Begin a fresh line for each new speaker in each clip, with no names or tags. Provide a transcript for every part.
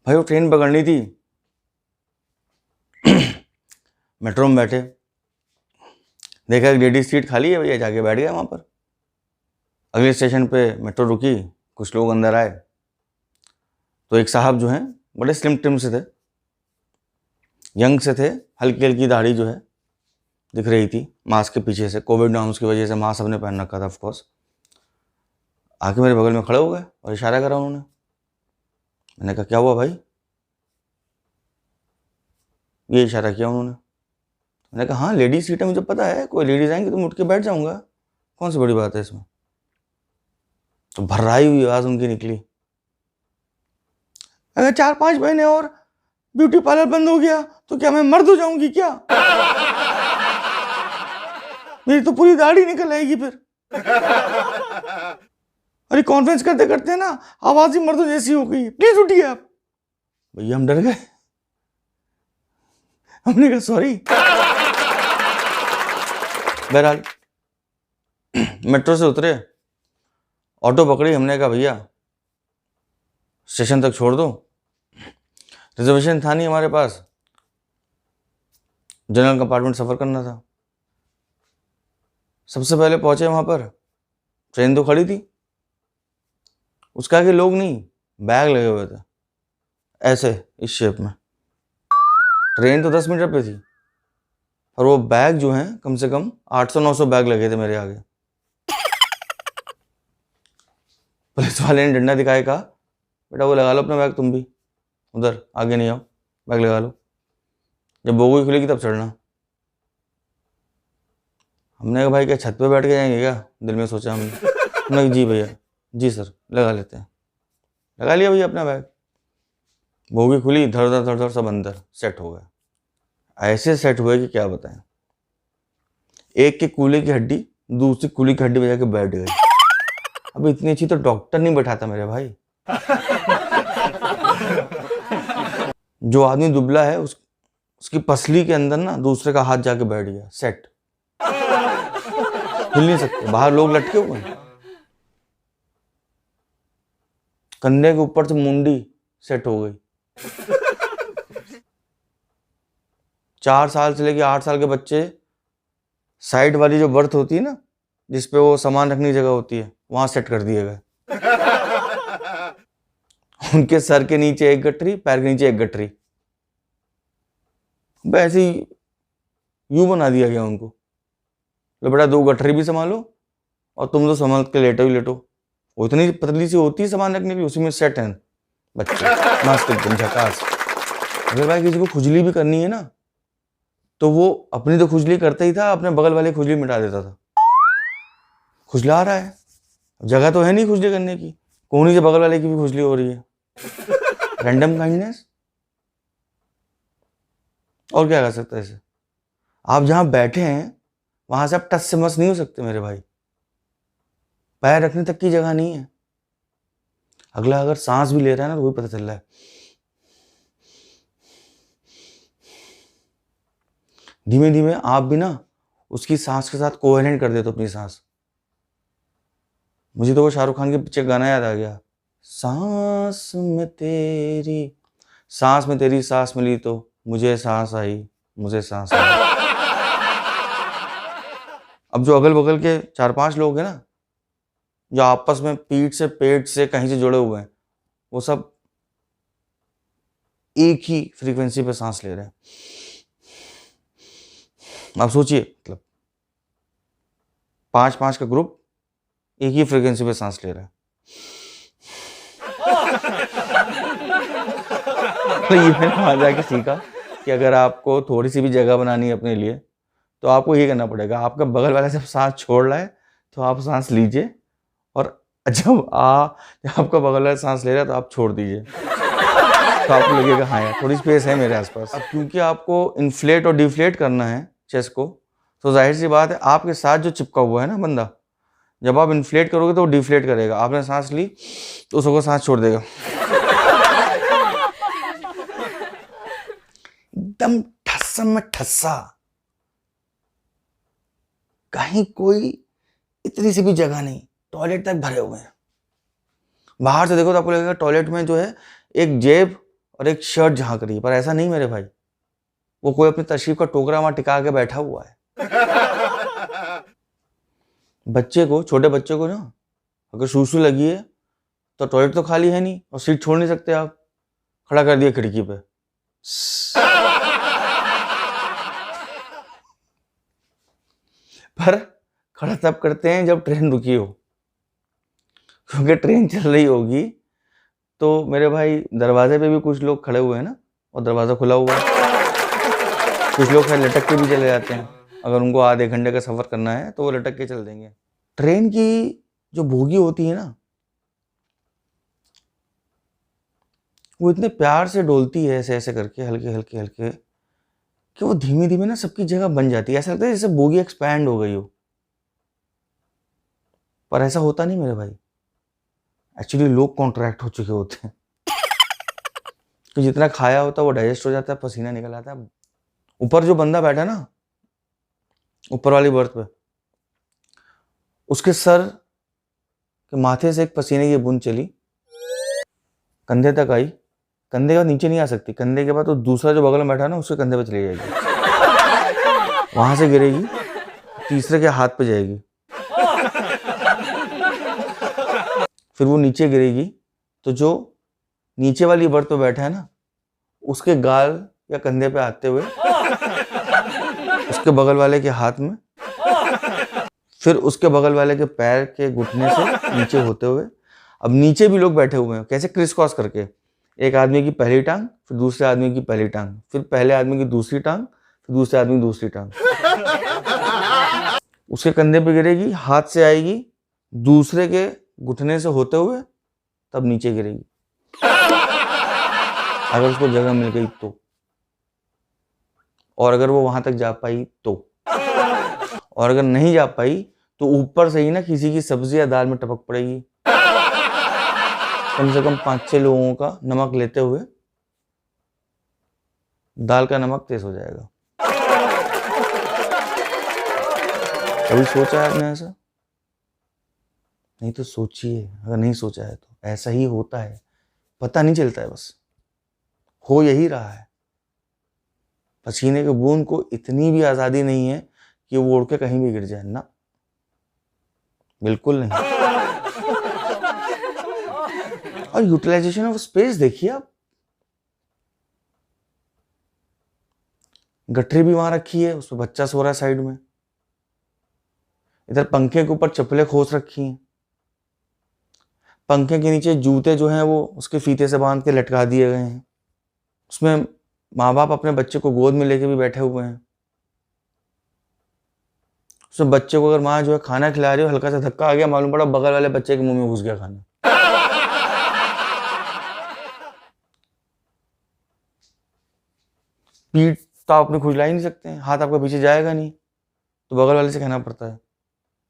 भाई वो ट्रेन पकड़नी थी, मेट्रो में बैठे, देखा एक लेडीज सीट खाली है, भैया जाके बैठ गया वहाँ पर। अगले स्टेशन पे मेट्रो रुकी, कुछ लोग अंदर आए, तो एक साहब जो हैं बड़े स्लिम ट्रिम से थे, यंग से थे, हल्की हल्की दाढ़ी जो है दिख रही थी मास्क के पीछे से, कोविड नॉर्म्स की वजह से मास्क सबने पहन रखा था ऑफकोर्स। आके मेरे बगल में खड़े हो गए और इशारा करा उन्होंने। मैंने कहा क्या हुआ भाई? ये इशारा किया उन्होंने। मैंने कहा हाँ लेडीज सीट है, मुझे पता है, कोई लेडीज आएंगी तो मैं उठ के बैठ जाऊंगा, कौन सी बड़ी बात है इसमें। तो भर्राई हुई आवाज़ उनकी निकली, अगर 4-5 महीने और ब्यूटी पार्लर बंद हो गया तो क्या मैं मर्द हो जाऊंगी क्या? मेरी तो पूरी दाढ़ी निकल आएगी फिर। अरे कॉन्फ्रेंस करते करते ना आवाज ही मर्दों जैसी हो गई, प्लीज उठिए आप। भैया हम डर गए, हमने कहा सॉरी। बहरहाल मेट्रो से उतरे, ऑटो पकड़ी, हमने कहा भैया स्टेशन तक छोड़ दो, रिजर्वेशन था नहीं हमारे पास, जनरल कंपार्टमेंट सफ़र करना था। सबसे पहले पहुंचे वहाँ पर, ट्रेन तो खड़ी थी, उसका आगे लोग नहीं, बैग लगे हुए थे ऐसे इस शेप में। ट्रेन तो 10 मीटर पे थी और वो बैग जो हैं कम से कम 800-900 बैग लगे थे मेरे आगे। पुलिस वाले ने डंडा दिखाए, कहा बेटा वो लगा लो अपना बैग, तुम भी उधर आगे नहीं आओ, बैग लगा लो, जब बोगी खुलेगी तब चढ़ना। हमने कहा भाई क्या छत पे बैठ के जाएंगे क्या, दिल में सोचा हमने। हमने जी भैया, जी सर लगा लेते हैं। लगा लिया भैया अपना बैग, बोगी खुली, धड़ धड़ धड़ धड़ सब अंदर सेट हो गए। ऐसे सेट हुए कि क्या बताएं, एक के कूल्हे की हड्डी दूसरी कूल्हे की हड्डी बजा के बैठ गई। अब इतनी अच्छी तो डॉक्टर नहीं बैठाता मेरे भाई। जो आदमी दुबला है उसकी पसली के अंदर ना दूसरे का हाथ जाके बैठ गया, सेट, हिल नहीं सकते, बाहर लोग लटके हुए हैं, कंधे के ऊपर से मुंडी सेट हो गई। 4 साल से लेके 8 साल के बच्चे, साइड वाली जो बर्थ होती है ना जिसपे वो सामान रखने की जगह होती है, वहां सेट कर दिए गए। उनके सर के नीचे एक गठरी, पैर के नीचे एक गठरी, वैसे ही यूं बना दिया गया उनको, तो बेटा 2 गठरी भी संभालो और तुम तो संभाल के लेटो ही लेटो। वो इतनी पतली सी होती है सामान रखने की, उसी में सेट है बच्चे, मस्त एकदम झकास। अगर भाई किसी को खुजली भी करनी है ना तो वो अपनी तो खुजली करता ही था, अपने बगल वाले खुजली मिटा देता था। खुजला आ रहा है, जगह तो है नहीं खुजली करने की, कोहनी से बगल वाले की भी खुजली हो रही है, रैंडम काइंडनेस। और क्या कर सकते हैं इसे? आप जहां बैठे हैं वहां से आप टच से मस नहीं हो सकते मेरे भाई, पैर रखने तक की जगह नहीं है। अगला अगर सांस भी ले रहा है ना तो वही पता चल रहा है। धीमे धीमे आप भी ना उसकी सांस के साथ कोहेरेंट कर देते हो अपनी सांस। मुझे तो वो शाहरुख खान के पीछे गाना याद आ गया, सांस में तेरी सांस मिली तो मुझे सांस आई, मुझे सांस आई। अब जो अगल बगल के 4-5 लोग हैं ना जो आपस में पीठ से पेट से कहीं से जुड़े हुए हैं, वो सब एक ही फ्रीक्वेंसी पे सांस ले रहे हैं। आप सोचिए, मतलब 5-5 का ग्रुप एक ही फ्रीक्वेंसी पे सांस ले रहा है। तो ये मैंने वहां जाके सीखा कि अगर आपको थोड़ी सी भी जगह बनानी है अपने लिए तो आपको ये करना पड़ेगा, आपका बगल वाला जब सांस छोड़ रहा है तो आप सांस लीजिए, और जब आपका बगल वाला सांस ले रहा है तो आप छोड़ दीजिए, तो आपको लगेगा हाँ यार थोड़ी स्पेस है मेरे आसपास। अब क्योंकि आपको इन्फ्लेट और डिफ्लेट करना है चेस्ट को, तो जाहिर सी बात है आपके साथ जो चिपका हुआ है ना बंदा, जब आप इन्फ्लेट करोगे तो वो डिफ्लेट करेगा। आपने सांस ली तो उसको सांस छोड़ देगा, एकदम ठस्सा में ठस्सा, कहीं कोई इतनी सी भी जगह नहीं, टॉयलेट तक भरे हुए हैं। बाहर से देखो तो आपको लगेगा टॉयलेट में जो है एक जेब और एक शर्ट झांक रही है, पर ऐसा नहीं मेरे भाई, वो कोई अपनी तशरीफ का टोकरा वहां टिका के बैठा हुआ है। बच्चे को, छोटे बच्चे को ना, अगर सूसू लगी है तो टॉयलेट तो खाली है नहीं और सीट छोड़ नहीं सकते आप, खड़ा कर दिया खिड़की पे। पर खड़ा तब करते हैं जब ट्रेन रुकी हो, क्योंकि ट्रेन चल रही होगी तो मेरे भाई दरवाजे पे भी कुछ लोग खड़े हुए हैं ना, और दरवाज़ा खुला हुआ है, कुछ लोग खैर लटक के भी चले जाते हैं, अगर उनको आधे घंटे का सफ़र करना है तो वो लटक के चल देंगे। ट्रेन की जो बोगी होती है ना, वो इतने प्यार से डोलती है ऐसे ऐसे करके, हल्के हल्के हल्के, कि वो धीमे धीमे ना सबकी जगह बन जाती है। ऐसा लगता है जैसे बोगी एक्सपैंड हो गई हो, पर ऐसा होता नहीं मेरे भाई। एक्चुअली लोग कॉन्ट्रैक्ट हो चुके होते हैं, तो जितना खाया होता है वो डाइजेस्ट हो जाता है, पसीना निकल आता है। ऊपर जो बंदा बैठा ना, ऊपर वाली बर्थ पे, उसके सर के माथे से एक पसीने की बूंद चली, कंधे तक आई, कंधे का नीचे नहीं आ सकती, कंधे के बाद तो दूसरा जो बगल में बैठा ना उसके कंधे पे चली जाएगी, वहां से गिरेगी, तीसरे के हाथ पे जाएगी, फिर वो नीचे गिरेगी, तो जो नीचे वाली बर्थ पे बैठा है ना, उसके गाल या कंधे पे आते हुए उसके बगल वाले के हाथ में, फिर उसके बगल वाले के पैर के घुटने से नीचे होते हुए, अब नीचे भी लोग बैठे हुए हैं, कैसे क्रिस क्रॉस करके, एक आदमी की पहली टांग, फिर दूसरे आदमी की पहली टांग, फिर पहले आदमी की दूसरी टांग, फिर दूसरे आदमी की दूसरी टांग, उसके कंधे पे गिरेगी, हाथ से आएगी, दूसरे के घुटने से होते हुए तब नीचे गिरेगी, अगर उसको जगह मिल गई तो, और अगर वो वहां तक जा पाई तो, और अगर नहीं जा पाई तो ऊपर से ही ना किसी की सब्जी या दाल में टपक पड़ेगी, कम से कम 5-6 लोगों का नमक लेते हुए दाल का नमक तेज हो जाएगा। कभी सोचा है आपने ऐसा? नहीं तो सोचिए, अगर नहीं सोचा है तो ऐसा ही होता है, पता नहीं चलता है, बस हो यही रहा है। पसीने के बूंद को इतनी भी आज़ादी नहीं है कि वो उड़ के कहीं भी गिर जाए ना, बिल्कुल नहीं। और यूटिलाइजेशन ऑफ स्पेस देखिए आप, गठरी भी वहां रखी है, उसमें बच्चा सो रहा है साइड में, इधर पंखे के ऊपर चप्पलें खोस रखी हैं, पंखे के नीचे जूते जो हैं वो उसके फीते से बांध के लटका दिए गए हैं, उसमें माँ बाप अपने बच्चे को गोद में लेके भी बैठे हुए हैं, उसमें बच्चे को अगर माँ जो है खाना खिला रही हो, हल्का सा धक्का आ गया, मालूम पड़ा बगल वाले बच्चे के मुंह में घुस गया खाना। पीठ तो आप अपने खुजला ही नहीं सकते हैं, हाथ आपका पीछे जाएगा नहीं, तो बगल वाले से कहना पड़ता है।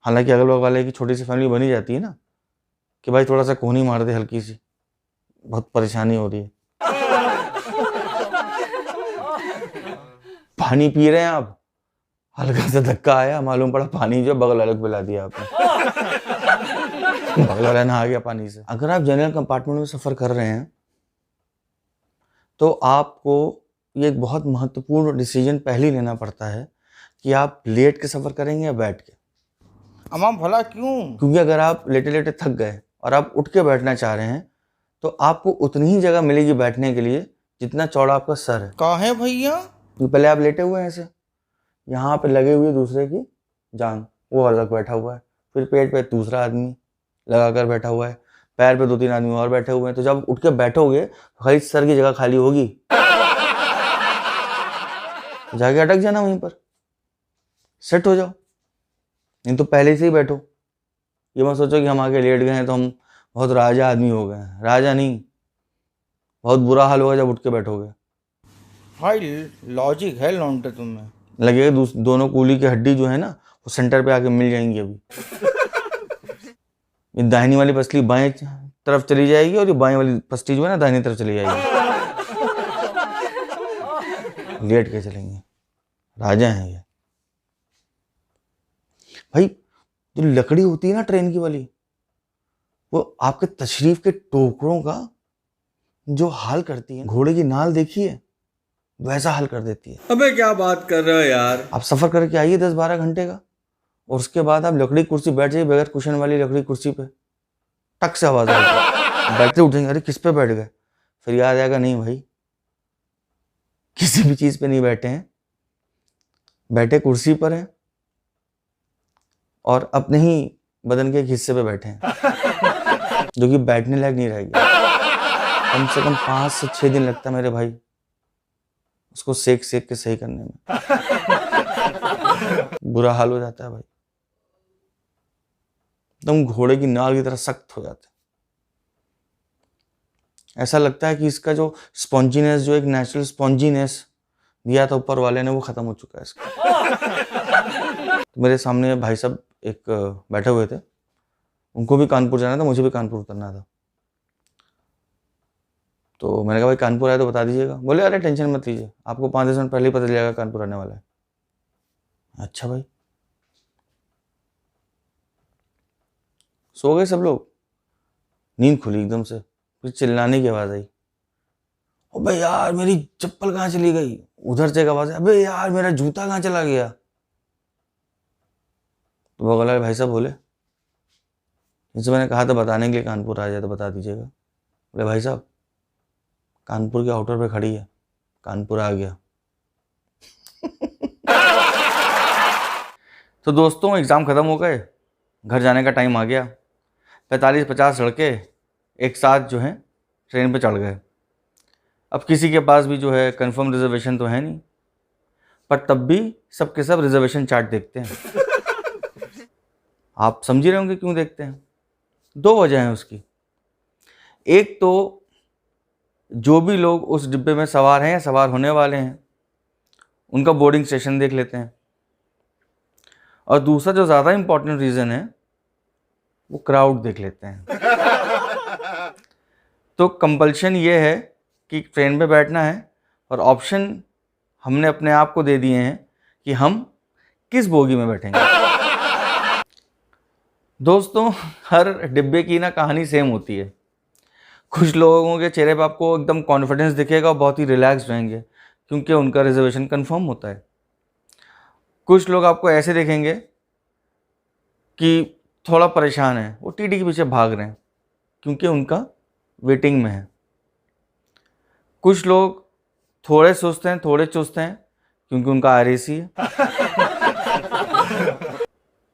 हालांकि अगल बगल वाले की छोटी सी फैमिली बनी जाती है ना, कि भाई थोड़ा सा कोहनी मार दे हल्की सी, बहुत परेशानी हो रही है। पानी पी रहे हैं आप, हल्का सा धक्का आया, मालूम पड़ा पानी जो बगल वाले को पिला दिया आपने, बगल वाला नहा गया पानी से। अगर आप जनरल कंपार्टमेंट में सफ़र कर रहे हैं तो आपको ये एक बहुत महत्वपूर्ण डिसीजन पहले ही लेना पड़ता है कि आप लेट के सफ़र करेंगे या बैठ के।
अमाम भला क्यों?
क्योंकि अगर आप लेटे लेटे थक गए और आप उठ के बैठना चाह रहे हैं तो आपको उतनी ही जगह मिलेगी बैठने के लिए जितना चौड़ा आपका सर है।
काहे भैया?
तो पहले आप लेटे हुए हैं ऐसे, यहाँ पे लगे हुए दूसरे की जान, वो अलग बैठा हुआ है, फिर पेट पे दूसरा आदमी लगा कर बैठा हुआ है, पैर पे 2-3 आदमी और बैठे हुए हैं, तो जब उठ के बैठोगे तो खाली सर की जगह खाली होगी, तो जाके अटक जाना वहीं पर, सेट हो जाओ। नहीं तो पहले से ही बैठो, ये मत सोचो कि हम आके लेट गए हैं तो हम बहुत राजा आदमी हो गए हैं, राजा नहीं, बहुत बुरा हाल होगा जब उठ के बैठोगे।
भाई लॉजिक है लौंडे तुम्हें।
लगेगा दोनों कूली की हड्डी जो है ना वो सेंटर पे आके मिल जाएंगी अभी। ये दाहिनी वाली पसली बाएं तरफ चली जाएगी और ये बाएं वाली पसली जो है ना दाहिनी तरफ चली जाएगी, लेट के चलेंगे, राजा हैं ये। भाई जो लकड़ी होती है ना ट्रेन की वाली, वो आपके तशरीफ के टुकड़ों का जो हाल करती है, घोड़े की नाल देखिए वैसा हाल कर देती है।
अबे क्या बात कर रहे हो यार।
आप सफर करके आइए 10-12 घंटे का, और उसके बाद आप लकड़ी कुर्सी बैठ जाइए, बगैर कुशन वाली लकड़ी कुर्सी पे, टक से आवाज आएगी, बैठते उठेंगे, अरे किस पे बैठ गए, फिर याद आएगा नहीं भाई किसी भी चीज पे नहीं बैठे हैं, बैठे कुर्सी पर हैं और अपने ही बदन के एक हिस्से पे बैठे हैं जो कि बैठने लायक नहीं रहेगी। कम से कम 5 से 6 दिन लगता है मेरे भाई उसको सेक सेक के सही करने में। बुरा हाल हो जाता है भाई, एकदम घोड़े की नाल की तरह सख्त हो जाते हैं। ऐसा लगता है कि इसका जो स्पॉन्जीनेस, जो एक नेचुरल स्पॉन्जीनेस दिया था ऊपर वाले ने, वो खत्म हो चुका है इसका। तो मेरे सामने भाई साहब एक बैठे हुए थे, उनको भी कानपुर जाना था, मुझे भी कानपुर उतरना था। तो मैंने कहा भाई कानपुर आए तो बता दीजिएगा। बोले अरे टेंशन मत लीजिए, आपको 5-10 मिनट पहले ही पता चल जाएगा कानपुर आने वाला है। अच्छा भाई, सो गए सब लोग, नींद खुली एकदम से, फिर चिल्लाने की आवाज आई, अबे यार मेरी चप्पल कहाँ चली गई। उधर से एक आवाज है, अबे यार मेरा जूता कहाँ चला गया। तो बगल वाले भाई साहब बोले, जिनसे मैंने कहा था बताने के लिए कानपुर आ जाए तो बता दीजिएगा। बोले भाई साहब कानपुर के आउटर पे खड़ी है, कानपुर आ गया। तो दोस्तों एग्ज़ाम ख़त्म हो गए, घर जाने का टाइम आ गया। 45-50 लड़के एक साथ जो हैं ट्रेन पे चढ़ गए। अब किसी के पास भी जो है कंफर्म रिजर्वेशन तो है नहीं, पर तब भी सबके सब रिजर्वेशन चार्ट देखते हैं। आप समझ रहे होंगे क्यों देखते हैं। 2 वजह हैं उसकी। एक तो जो भी लोग उस डिब्बे में सवार हैं या सवार होने वाले हैं उनका बोर्डिंग स्टेशन देख लेते हैं, और दूसरा जो ज़्यादा इम्पोर्टेंट रीज़न है वो क्राउड देख लेते हैं। तो कंपल्शन ये है कि ट्रेन पे बैठना है, और ऑप्शन हमने अपने आप को दे दिए हैं कि हम किस बोगी में बैठेंगे। दोस्तों हर डिब्बे की ना कहानी सेम होती है। कुछ लोगों के चेहरे पे आपको एकदम कॉन्फिडेंस दिखेगा और बहुत ही रिलैक्स रहेंगे क्योंकि उनका रिजर्वेशन कंफर्म होता है। कुछ लोग आपको ऐसे देखेंगे कि थोड़ा परेशान है, वो टीटी के पीछे भाग रहे हैं क्योंकि उनका वेटिंग में है। कुछ लोग थोड़े सुस्त हैं, थोड़े चुस्त हैं क्योंकि उनका आरएसी है।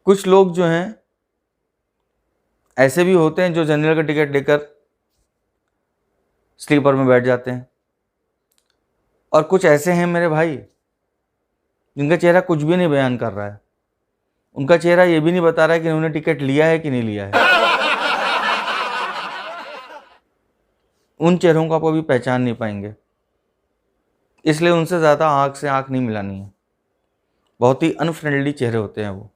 कुछ लोग जो हैं ऐसे भी होते हैं जो जनरल का टिकट लेकर स्लीपर में बैठ जाते हैं, और कुछ ऐसे हैं मेरे भाई जिनका चेहरा कुछ भी नहीं बयान कर रहा है। उनका चेहरा ये भी नहीं बता रहा है कि उन्होंने टिकट लिया है कि नहीं लिया है। उन चेहरों को आप अभी पहचान नहीं पाएंगे, इसलिए उनसे ज़्यादा आँख से आँख नहीं मिलानी है। बहुत ही अनफ्रेंडली चेहरे होते हैं वो।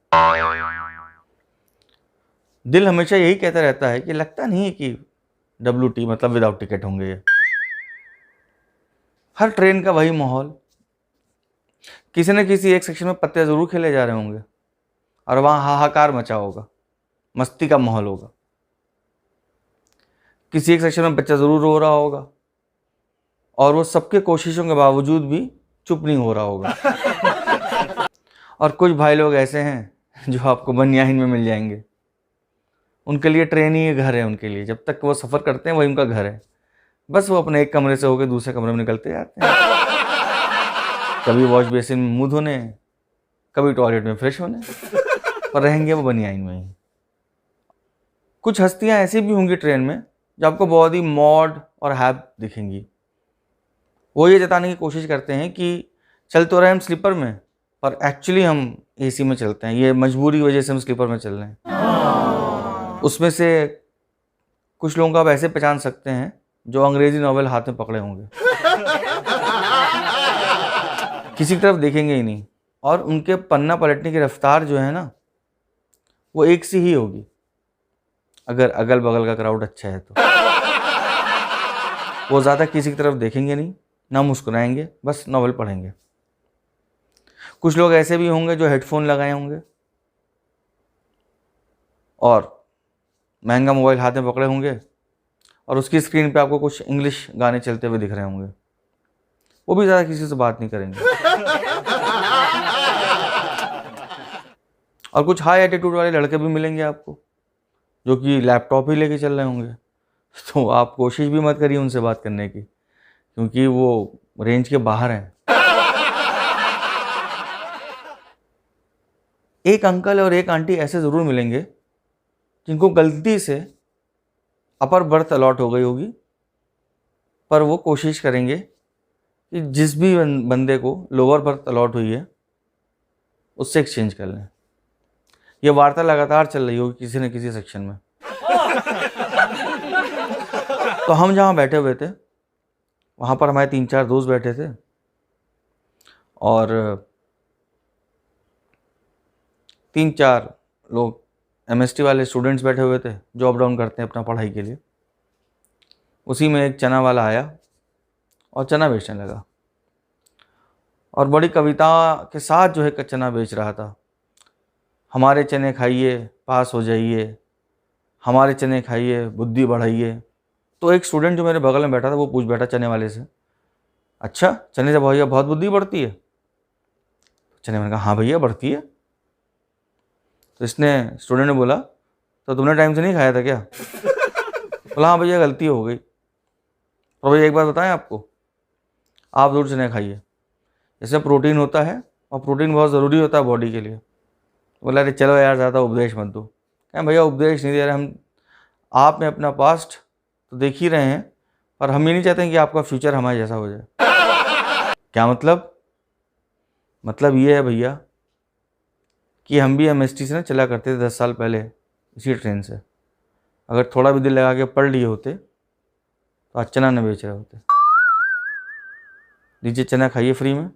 दिल हमेशा यही कहता रहता है कि लगता नहीं है कि WT मतलब विदाउट टिकट होंगे ये। हर ट्रेन का वही माहौल, किसी न किसी एक सेक्शन में पत्ते ज़रूर खेले जा रहे होंगे और वहाँ हाहाकार मचा होगा, मस्ती का माहौल होगा। किसी एक सेक्शन में बच्चा ज़रूर रो रहा होगा और वो सबके कोशिशों के बावजूद भी चुप नहीं हो रहा होगा। और कुछ भाई लोग ऐसे हैं जो आपको बनियाहिन में मिल जाएंगे। उनके लिए ट्रेन ही घर है, उनके लिए जब तक वो सफ़र करते हैं वही उनका घर है। बस वो अपने एक कमरे से होकर दूसरे कमरे में निकलते जाते हैं, कभी वॉश बेसिन में मुँह धोने, कभी टॉयलेट में फ्रेश होने, पर रहेंगे वो बनियाइन में ही। कुछ हस्तियां ऐसी भी होंगी ट्रेन में जो आपको बहुत ही मॉड और हैप दिखेंगी। वो ये जताने की कोशिश करते हैं कि चल तो रहे हम स्लीपर में, पर एक्चुअली हम एसी में चलते हैं, ये मजबूरी की वजह से हम स्लीपर में चल रहे हैं। उसमें से कुछ लोगों को आप ऐसे पहचान सकते हैं जो अंग्रेजी नॉवेल हाथ में पकड़े होंगे, किसी की तरफ देखेंगे ही नहीं, और उनके पन्ना पलटने की रफ्तार जो है ना वो एक सी ही होगी अगर अगल बगल का क्राउड अच्छा है तो। वो ज़्यादा किसी की तरफ देखेंगे नहीं, ना मुस्कुराएंगे, बस नॉवेल पढ़ेंगे। कुछ लोग ऐसे भी होंगे जो हेडफोन लगाए होंगे और महंगा मोबाइल हाथ में पकड़े होंगे और उसकी स्क्रीन पे आपको कुछ इंग्लिश गाने चलते हुए दिख रहे होंगे, वो भी ज़्यादा किसी से बात नहीं करेंगे। और कुछ हाई एटीट्यूड वाले लड़के भी मिलेंगे आपको, जो कि लैपटॉप ही लेके चल रहे होंगे। तो आप कोशिश भी मत करिए उनसे बात करने की, क्योंकि वो रेंज के बाहर हैं। एक अंकल और एक आंटी ऐसे ज़रूर मिलेंगे जिनको गलती से अपर बर्थ अलॉट हो गई होगी, पर वो कोशिश करेंगे कि जिस भी बंदे को लोअर बर्थ अलॉट हुई है उससे एक्सचेंज कर लें। ये वार्ता लगातार चल रही होगी किसी न किसी सेक्शन में। तो हम जहाँ बैठे हुए थे वहाँ पर हमारे 3-4 दोस्त बैठे थे, और 3-4 लोग MST वाले स्टूडेंट्स बैठे हुए थे जो अप डाउन करते हैं अपना पढ़ाई के लिए। उसी में एक चना वाला आया और चना बेचने लगा, और बड़ी कविता के साथ जो है चना बेच रहा था। हमारे चने खाइए पास हो जाइए, हमारे चने खाइए बुद्धि बढ़ाइए। तो एक स्टूडेंट जो मेरे बगल में बैठा था वो पूछ बैठा चने वाले से, अच्छा चने से भैया बहुत बुद्धि बढ़ती है? चने मैंने कहा हाँ भैया बढ़ती है। तो इसने स्टूडेंट ने बोला तो तुमने टाइम से नहीं खाया था क्या? बोला हाँ भैया गलती हो गई। तो भैया एक बात बताएं आपको, आप दूर चने खाइए, इसमें प्रोटीन होता है और प्रोटीन बहुत ज़रूरी होता है बॉडी के लिए। बोला अरे चलो यार ज़्यादा उपदेश मत दो। कहें भैया उपदेश नहीं दे रहे हम, आपने अपना पास्ट तो देख ही रहे हैं, पर हम ये नहीं चाहते कि आपका फ्यूचर हमारे जैसा हो जाए। क्या मतलब? मतलब ये है भैया कि हम भी MST से ना चला करते थे 10 साल पहले इसी ट्रेन से। अगर थोड़ा भी दिल लगा के पढ़ लिए होते तो आज चना न बेच रहे होते। लीजिए चना खाइए फ्री में,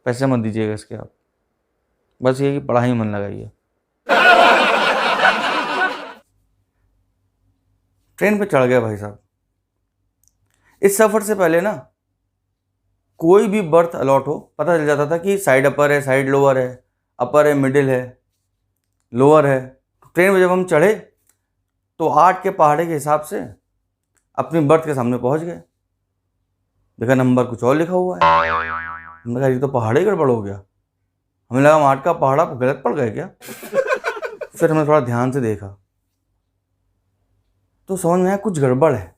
पैसे मत दीजिएगा इसके आप, बस ये कि पढ़ाई में मन लगाइए। ट्रेन पे चढ़ गया भाई साहब। इस सफ़र से पहले ना कोई भी बर्थ अलॉट हो पता चल जाता था कि साइड अपर है, साइड लोअर है, अपर है, मिडिल है, लोअर है। ट्रेन में जब हम चढ़े तो 8 के पहाड़े के हिसाब से अपनी बर्थ के सामने पहुंच गए। देखा नंबर कुछ और लिखा हुआ है। हमने कहा ये तो पहाड़ ही गड़बड़ हो गया। हमें लगा हम 8 का पहाड़ा गलत पड़ गए क्या? फिर हमने थोड़ा ध्यान से देखा तो समझ में आया कुछ गड़बड़ है।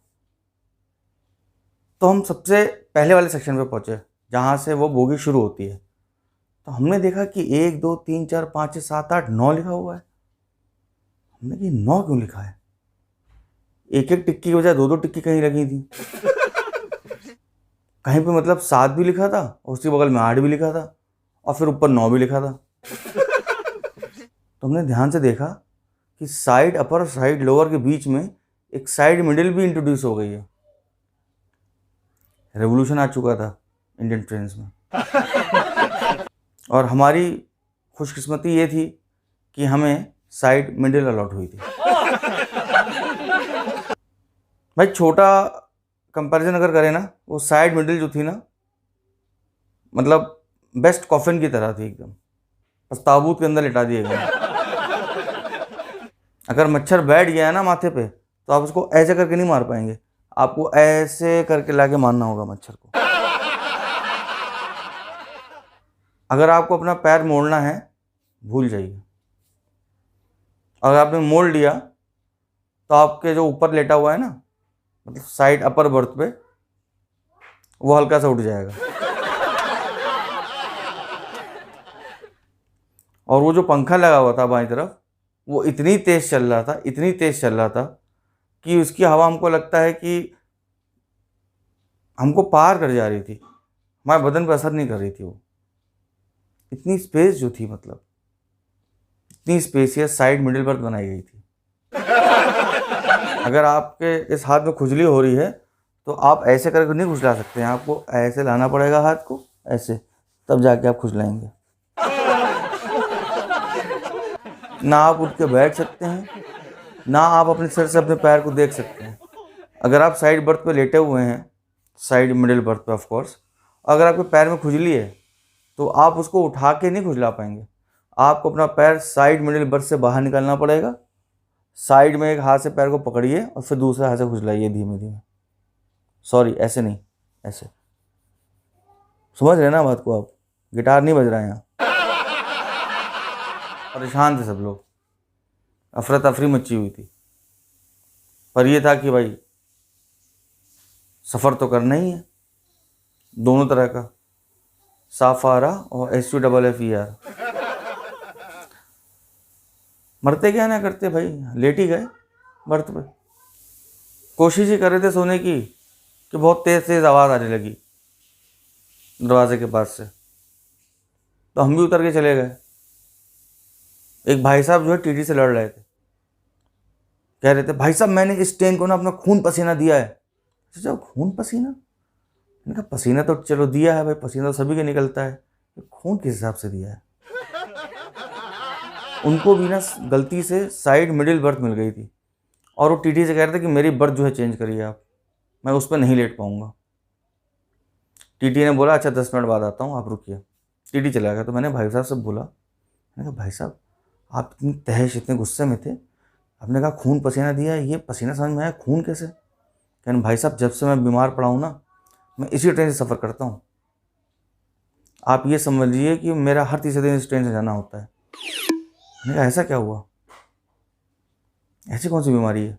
तो हम सबसे पहले वाले सेक्शन पे पहुंचे जहाँ से वो बोगी शुरू होती है। तो हमने देखा कि 1 2 3 4 5 6 7 8 9 लिखा हुआ है। हमने कि 9 क्यों लिखा है? एक एक टिक्की की बजाय 2 टिक्की कहीं लगी थी। कहीं पे मतलब 7 भी लिखा था और उसके बगल में 8 भी लिखा था और फिर ऊपर 9 भी लिखा था। तो हमने ध्यान से देखा कि साइड अपर और साइड लोअर के बीच में एक साइड मिडिल भी इंट्रोड्यूस हो गई है। रेवोल्यूशन आ चुका था इंडियन ट्रेन्स में। और हमारी खुशकिस्मती ये थी कि हमें साइड मिडिल अलॉट हुई थी। भाई छोटा कंपैरिजन अगर करें ना, वो साइड मिडिल जो थी ना, मतलब बेस्ट कॉफिन की तरह थी एकदम, बस ताबूत के अंदर लिटा दिए गए। अगर मच्छर बैठ गया है ना माथे पे तो आप उसको ऐसे करके नहीं मार पाएंगे, आपको ऐसे करके लाके मारना होगा मच्छर को। अगर आपको अपना पैर मोड़ना है भूल जाइए। अगर आपने मोड़ लिया तो आपके जो ऊपर लेटा हुआ है ना, मतलब साइड अपर बर्थ पे, वो हल्का सा उठ जाएगा। और वो जो पंखा लगा हुआ था बाईं तरफ, वो इतनी तेज चल रहा था, इतनी तेज चल रहा था कि उसकी हवा हमको लगता है कि हमको पार कर जा रही थी, हमारे बदन पर असर नहीं कर रही थी। वो इतनी स्पेस जो थी, मतलब इतनी स्पेसियस साइड मिडिल बर्थ बनाई गई थी। अगर आपके इस हाथ में खुजली हो रही है तो आप ऐसे करके नहीं खुजला सकते हैं, आपको ऐसे लाना पड़ेगा हाथ को, ऐसे, तब जाके आप खुजलाएंगे। ना आप उठ के बैठ सकते हैं, ना आप अपने सिर से अपने पैर को देख सकते हैं। अगर आप साइड बर्थ पे लेटे हुए हैं, साइड मिडिल बर्थ पे ऑफ कोर्स, अगर आपके पैर में खुजली है तो आप उसको उठा के नहीं खुजला पाएंगे। आपको अपना पैर साइड मिडिल बर्थ से बाहर निकालना पड़ेगा, साइड में एक हाथ से पैर को पकड़िए और फिर दूसरे हाथ से खुजलाइए धीमे धीमे। सॉरी, ऐसे नहीं, ऐसे। समझ रहे हैं ना बात को आप? गिटार नहीं बज रहा है यहाँ। परेशान थे सब लोग, अफरा तफरी मची हुई थी। पर ये था कि भाई सफ़र तो करना ही है, दोनों तरह का, साफारा और SUFFER। मरते क्या ना करते भाई, लेट ही गए बर्थ पे। कोशिश ही कर रहे थे सोने की कि बहुत तेज़ तेज़ आवाज़ आने लगी दरवाजे के पास से, तो हम भी उतर के चले गए। एक भाई साहब जो है TT से लड़ रहे थे, कह रहे थे भाई साहब मैंने इस ट्रेन को ना अपना खून पसीना दिया है। जब खून पसीना, मैंने कहा पसीना तो चलो दिया है भाई, पसीना तो सभी का निकलता है, खून किस हिसाब से दिया है? उनको भी ना गलती से साइड मिडिल बर्थ मिल गई थी और वो TT से कह रहे थे कि मेरी बर्थ जो है चेंज करिए आप, मैं उस पर नहीं लेट पाऊँगा। TT ने बोला अच्छा 10 मिनट बाद आता हूँ, आप रुकिए। TT चला गया। तो मैंने भाई साहब से बोला, मैंने कहा भाई साहब आप इतनी तहश, इतने गुस्से में थे, आपने कहा खून पसीना दिया है, ये पसीना समझ में आया, खून कैसे? कहने भाई साहब जब से मैं बीमार पड़ा हूँ ना, मैं इसी ट्रेन से सफ़र करता हूँ। आप ये समझिए कि मेरा हर तीसरे दिन इस ट्रेन से जाना होता है। मैंने कहा ऐसा क्या हुआ, ऐसी कौन सी बीमारी है?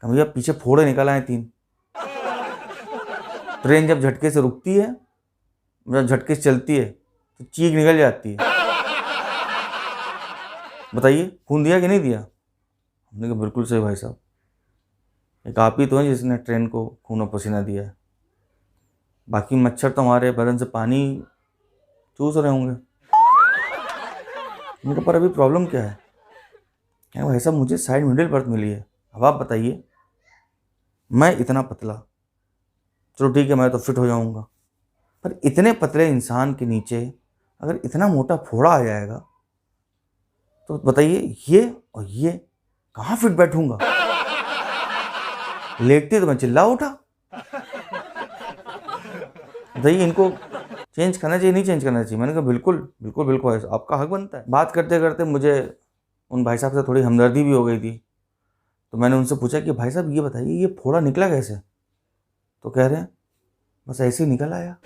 कहा भैया पीछे फोड़े निकल आए 3। ट्रेन जब झटके से रुकती है, जब झटके से चलती है तो चीख निकल जाती है। बताइए खून दिया कि नहीं दिया? हमने कहा बिल्कुल सही भाई साहब, एक आप ही तो हैं जिसने ट्रेन को खून और पसीना दिया है, बाकी मच्छर तो हमारे बदन से पानी चूस रहे होंगे। उनके पर अभी प्रॉब्लम क्या है? क्या भाई साहब मुझे साइड मिडिल बर्थ मिली है, अब आप बताइए, मैं इतना पतला, चलो ठीक है मैं तो फिट हो जाऊंगा, पर इतने पतले इंसान के नीचे अगर इतना मोटा फोड़ा आ जाएगा तो बताइए ये और ये कहाँ फिट बैठूंगा? लेटते तो मैं चिल्ला उठा। बताइए इनको चेंज करना चाहिए नहीं चेंज करना चाहिए? मैंने कहा बिल्कुल बिल्कुल बिल्कुल, आपका हक बनता है। बात करते करते मुझे उन भाई साहब से थोड़ी हमदर्दी भी हो गई थी, तो मैंने उनसे पूछा कि भाई साहब ये बताइए ये फोड़ा निकला कैसे? तो कह रहे हैं बस ऐसे ही निकल आया।